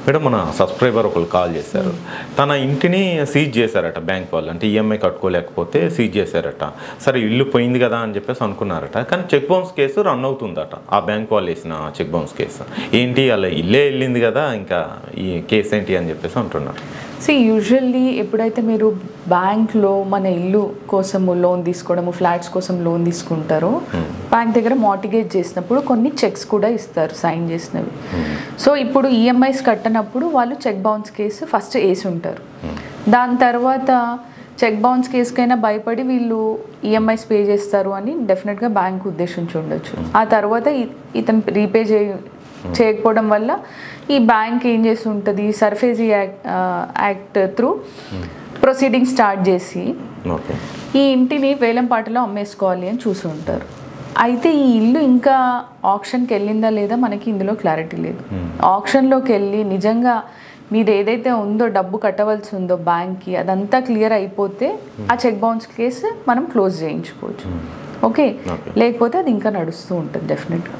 Madam మన subscriber ఒకరు call చేశారు. తన ఇంటిని సీజ్ చేశారట బ్యాంక్ వాళ్ళు. అంటే ఈఎంఐ కట్టుకోలేకపోతే సీజ్ చేశారట. సరే ఇల్లు పోయింది కదా అని చెప్పేసి అనుకున్నారట. కానీ చెక్ బౌన్స్ కేసు రన్ అవుతుందట. ఆ బ్యాంక్ వాళ్ళు వేసిన చెక్ బౌన్స్ కేసు ఏంటి, అలా ఇల్లే వెళ్ళింది కదా, ఇంకా ఈ కేసు ఏంటి అని చెప్పేసి అంటున్నారు. యూజువల్లీ ఎప్పుడైతే మీరు బ్యాంక్లో మన ఇల్లు కోసము లోన్ తీసుకోవడము, ఫ్లాట్స్ కోసం లోన్ తీసుకుంటారో బ్యాంక్ దగ్గర మార్టిగేజ్ చేసినప్పుడు కొన్ని చెక్స్ కూడా ఇస్తారు సైన్ చేసినవి. సో ఇప్పుడు ఈఎంఐస్ కట్టనప్పుడు వాళ్ళు చెక్ బౌన్స్ కేసు ఫస్ట్ వేసి ఉంటారు. దాని తర్వాత చెక్ బౌన్స్ కేసుకైనా భయపడి వీళ్ళు ఈఎంఐస్ పే చేస్తారు అని డెఫినెట్గా బ్యాంక్ ఉద్దేశించి ఉండొచ్చు. ఆ తర్వాత ఇతను రీపే చేయకపోవడం వల్ల ఈ బ్యాంక్ ఏం చేసి ఉంటుంది, SARFAESI act through proceeding start చేసి ఈ ఇంటిని వేలంపాటలో అమ్మేసుకోవాలి అని చూసి ఉంటారు. అయితే ఈ ఇల్లు ఇంకా ఆప్షన్కి వెళ్ళిందా లేదా మనకి ఇందులో క్లారిటీ లేదు. ఆప్షన్లోకి వెళ్ళి నిజంగా మీరు ఏదైతే ఉందో డబ్బు కట్టవలసి ఉందో బ్యాంక్కి అదంతా క్లియర్ అయిపోతే ఆ చెక్ బౌన్స్ కేసు మనం క్లోజ్ చేయించుకోవచ్చు. ఓకే, లేకపోతే అది ఇంకా నడుస్తూ ఉంటుంది డెఫినెట్గా.